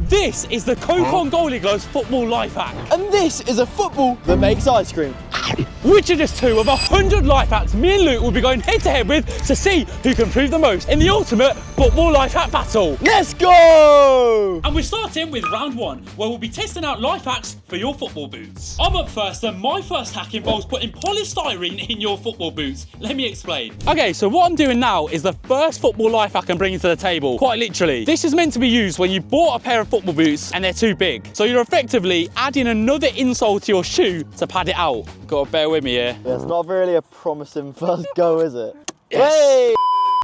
This is the Coke on Goalie Gloves football life hack. And this is a football that makes ice cream. Which are just 2 of 100 life hacks me and Luke will be going head to head with to see who can prove the most in the ultimate football life hack battle. Let's go! And we're starting with round 1, where we'll be testing out life hacks for your football boots. I'm up first, and my first hack involves putting polystyrene in your football boots. Let me explain. Okay, so what I'm doing now is the first football life hack I'm bringing to the table, quite literally. This is meant to be used when you bought a pair of football boots and they're too big. So you're effectively adding another insole to your shoe to pad it out. Gotta bear with me here. Yeah, it's not really a promising first go, is it? Yes. Hey!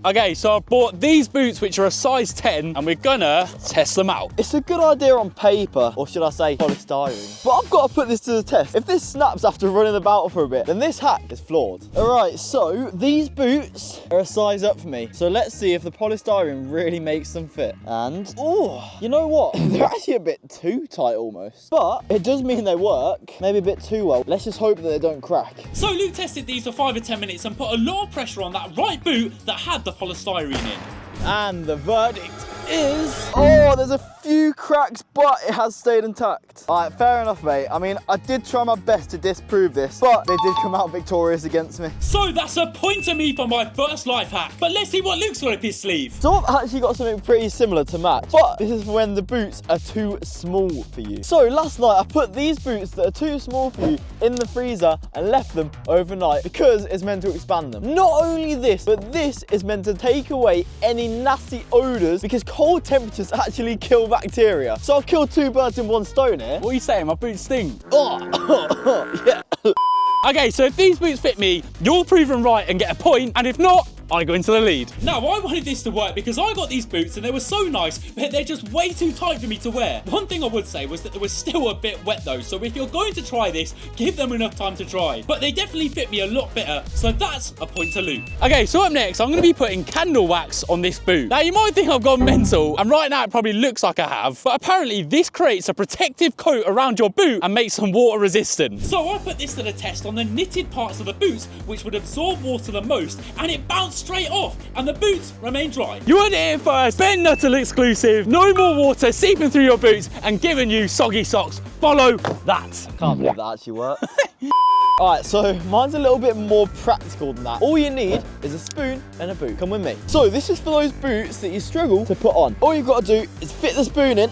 Okay, so I bought these boots, which are a size 10, and we're gonna test them out. It's a good idea on paper, or should I say polystyrene. But I've got to put this to the test. If this snaps after running about for a bit, then this hack is flawed. All right, so these boots are a size up for me. So let's see if the polystyrene really makes them fit. And, oh, you know what? They're actually a bit too tight almost. But it does mean they work, maybe a bit too well. Let's just hope that they don't crack. So Luke tested these for 5 or 10 minutes and put a lot of pressure on that right boot that had the polystyrene in. And the verdict is... Oh, there's a few cracks, but it has stayed intact. All right, fair enough, mate. I mean, I did try my best to disprove this, but they did come out victorious against me. So that's a point to me for my first life hack. But let's see what Luke's got up his sleeve. So I've actually got something pretty similar to match, but this is when the boots are too small for you. So last night, I put these boots that are too small for you in the freezer and left them overnight because it's meant to expand them. Not only this, but this is meant to take away any nasty odours because cold temperatures actually kill bacteria. So I've killed 2 birds in 1 stone here. What are you saying? My boots stink. Oh, yeah. Okay, so if these boots fit me, you're proven right and get a point, and if not, I go into the lead. Now, I wanted this to work because I got these boots and they were so nice, but they're just way too tight for me to wear. One thing I would say was that they were still a bit wet though, so if you're going to try this, give them enough time to dry. But they definitely fit me a lot better, so that's a point to Luke. Okay, so up next, I'm going to be putting candle wax on this boot. Now, you might think I've gone mental, and right now it probably looks like I have, but apparently this creates a protective coat around your boot and makes them water resistant. So I put this to the test on the knitted parts of the boots, which would absorb water the most, and it bounced straight off, and the boots remain dry. You heard it here first. Ben Nuttall exclusive. No more water seeping through your boots and giving you soggy socks. Follow that. Can't believe that actually worked. All right, so mine's a little bit more practical than that. All you need is a spoon and a boot. Come with me. So this is for those boots that you struggle to put on. All you've got to do is fit the spoon in.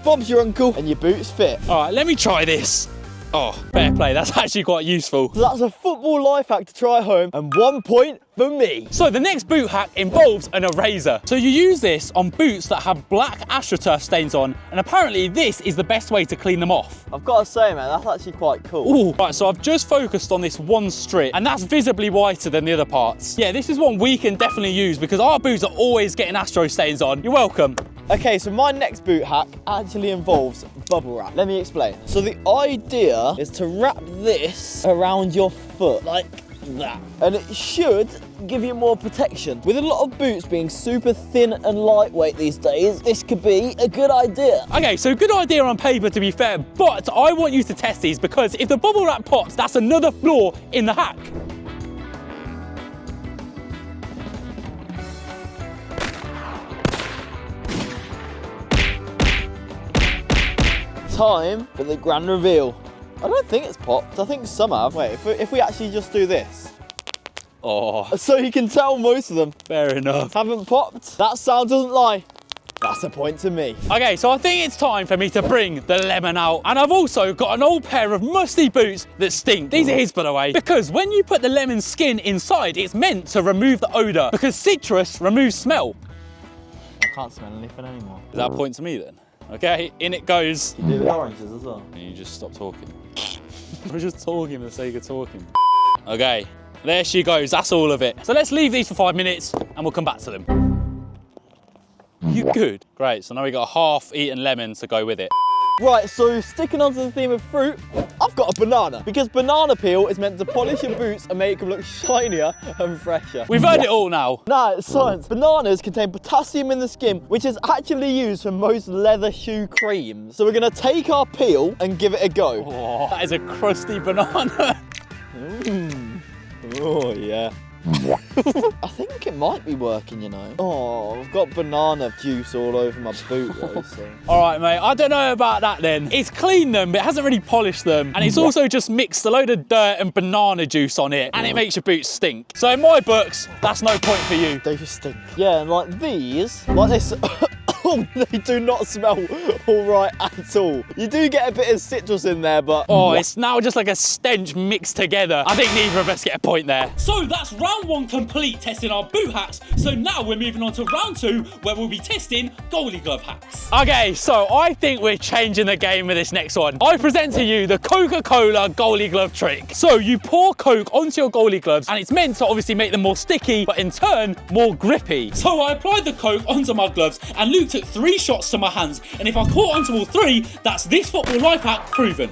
Bob's your uncle, and your boots fit. All right, let me try this. Oh, fair play. That's actually quite useful. So that's a football life hack to try home, and 1 point for me. So the next boot hack involves an eraser. So you use this on boots that have black AstroTurf stains on, and apparently this is the best way to clean them off. I've got to say, man, that's actually quite cool. Ooh, right, so I've just focused on this one strip, and that's visibly whiter than the other parts. Yeah, this is one we can definitely use because our boots are always getting Astro stains on. You're welcome. Okay, so my next boot hack actually involves bubble wrap. Let me explain. So the idea is to wrap this around your foot like that. And it should give you more protection. With a lot of boots being super thin and lightweight these days, this could be a good idea. Okay, so good idea on paper to be fair, but I want you to test these because if the bubble wrap pops, that's another flaw in the hack. Time for the grand reveal. I don't think it's popped. I think some have. Wait, if we actually just do this. Oh, So you can tell most of them fair enough. haven't popped. That sound doesn't lie. That's a point to me. Okay, so I think it's time for me to bring the lemon out. And I've also got an old pair of musty boots that stink. These are his, by the way. Because when you put the lemon skin inside, it's meant to remove the odour. Because citrus removes smell. I can't smell anything anymore. Is that a point to me then? Okay, in it goes. You do with oranges as well. And you just stop talking. We're just talking for the sake of talking. Okay, there she goes. That's all of it. So let's leave these for 5 minutes and we'll come back to them. You good? Great, so now we got a half-eaten lemon to go with it. Right, so sticking on to the theme of fruit, I've got a banana. Because banana peel is meant to polish your boots and make them look shinier and fresher. We've heard it all now. Nah, it's science. Bananas contain potassium in the skin, which is actually used for most leather shoe creams. So we're gonna take our peel and give it a go. Oh, that is a crusty banana. Oh, yeah. I think it might be working, you know. Oh, I've got banana juice all over my boot though, so. All right, mate, I don't know about that then. It's cleaned them, but it hasn't really polished them. And it's also just mixed a load of dirt and banana juice on it, and it makes your boots stink. So in my books, that's no point for you. They just stink. Yeah, and like these, like this. Oh, they do not smell all right at all. You do get a bit of citrus in there, but... Oh, it's now just like a stench mixed together. I think neither of us get a point there. So that's round 1 complete testing our boot hacks. So now we're moving on to round 2, where we'll be testing goalie glove hacks. Okay, so I think we're changing the game with this next one. I present to you the Coca-Cola goalie glove trick. So you pour Coke onto your goalie gloves, and it's meant to obviously make them more sticky, but in turn, more grippy. So I applied the Coke onto my gloves, and Luke took 3 shots to my hands, and if I caught onto all 3, that's this football life hack proven.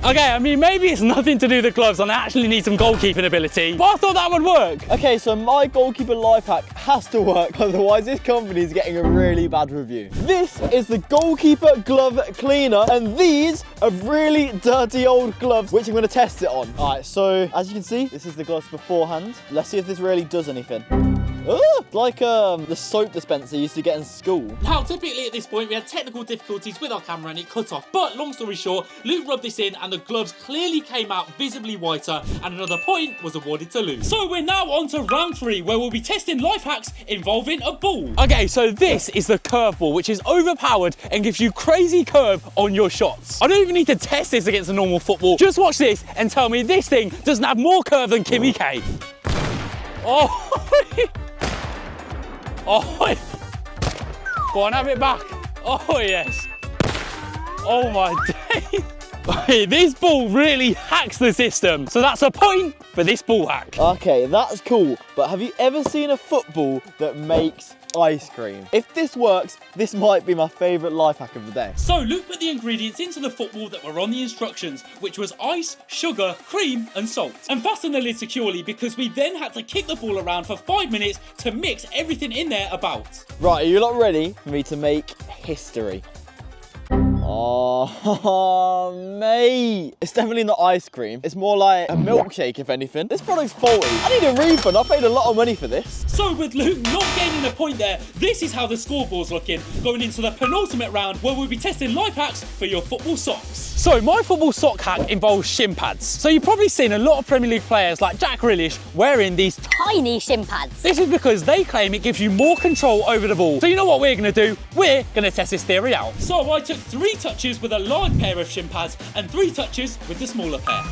Okay, I mean, maybe it's nothing to do with the gloves and I actually need some goalkeeping ability, but I thought that would work. Okay, so my goalkeeper life hack has to work, otherwise this company is getting a really bad review. This is the goalkeeper glove cleaner, and these are really dirty old gloves, which I'm going to test it on. All right, so as you can see, this is the gloves beforehand. Let's see if this really does anything. Like the soap dispenser you used to get in school. Now, typically at this point, we had technical difficulties with our camera and it cut off. But long story short, Luke rubbed this in and the gloves clearly came out visibly whiter, and another point was awarded to Luke. So we're now on to round 3, where we'll be testing life hacks involving a ball. Okay, so this is the curve ball, which is overpowered and gives you crazy curve on your shots. I don't even need to test this against a normal football. Just watch this and tell me this thing doesn't have more curve than Kimmy K. Oh, oh, go on, have it back. Oh, yes. Oh, my days. This ball really hacks the system. So that's a point for this ball hack. Okay, that's cool. But have you ever seen a football that makes ice cream? If this works, this might be my favourite life hack of the day. So Luke put the ingredients into the football that were on the instructions, which was ice, sugar, cream and salt. And fastened the lid securely because we then had to kick the ball around for 5 minutes to mix everything in there about. Right, are you lot ready for me to make history? Oh, mate. It's definitely not ice cream. It's more like a milkshake, if anything. This product's faulty. I need a refund. I paid a lot of money for this. So with Luke not gaining a point there, this is how the scoreboard's looking going into the penultimate round, where we'll be testing life hacks for your football socks. So my football sock hack involves shin pads. So you've probably seen a lot of Premier League players like Jack Grealish wearing these tiny shin pads. This is because they claim it gives you more control over the ball. So you know what we're going to do? We're going to test this theory out. So I took 3 touches with a large pair of shin pads and 3 touches with the smaller pair.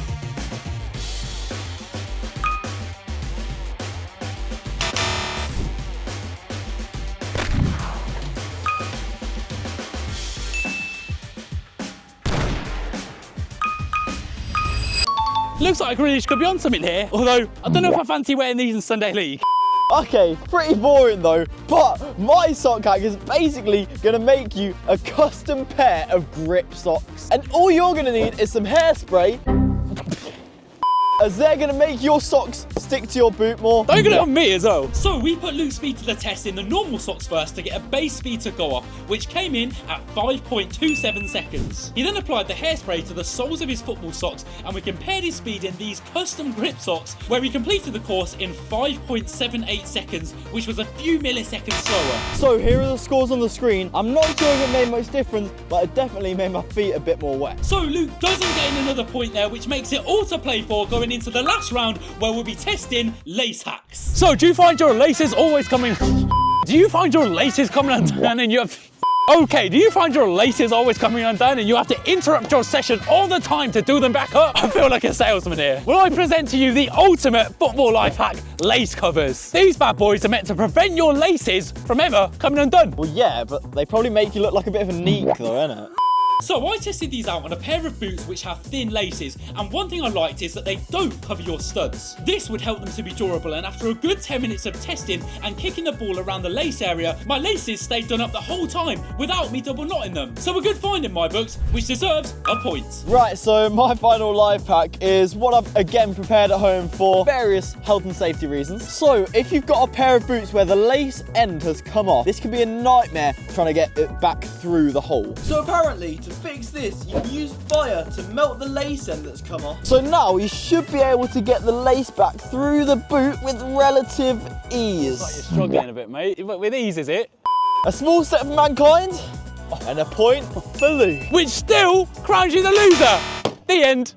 Looks like Grealish could be on something here, although I don't know if I fancy wearing these in Sunday League. Okay, pretty boring though, but my sock hack is basically gonna make you a custom pair of grip socks. And all you're gonna need is some hairspray, as they're gonna make your socks stick to your boot more. Don't get it on me as well. So we put Luke's speed to the test in the normal socks first to get a base speed to go off, which came in at 5.27 seconds. He then applied the hairspray to the soles of his football socks, and we compared his speed in these custom grip socks, where he completed the course in 5.78 seconds, which was a few milliseconds slower. So here are the scores on the screen. I'm not sure if it made much difference, but it definitely made my feet a bit more wet. So Luke doesn't gain another point there, which makes it all to play for going into the last round, where we'll be testing lace hacks. So do you find your laces always coming... Do you find your laces coming undone and you have... Okay, do you find your laces always coming undone and you have to interrupt your session all the time to do them back up? I feel like a salesman here. Well, I present to you the ultimate football life hack, lace covers. These bad boys are meant to prevent your laces from ever coming undone. Well, yeah, but they probably make you look like a bit of a neek though, innit? So I tested these out on a pair of boots which have thin laces, and one thing I liked is that they don't cover your studs. This would help them to be durable, and after a good 10 minutes of testing and kicking the ball around the lace area, my laces stayed done up the whole time without me double knotting them. So a good find in my books, which deserves a point. Right, so my final life hack is what I've again prepared at home for various health and safety reasons. So if you've got a pair of boots where the lace end has come off, this can be a nightmare trying to get it back through the hole. So apparently, to to fix this, you can use fire to melt the lace end that's come off. So now you should be able to get the lace back through the boot with relative ease. It's like you're struggling a bit, mate. With ease, is it? A small step for mankind, and a point for Lou. Which still crowns you the loser. The end.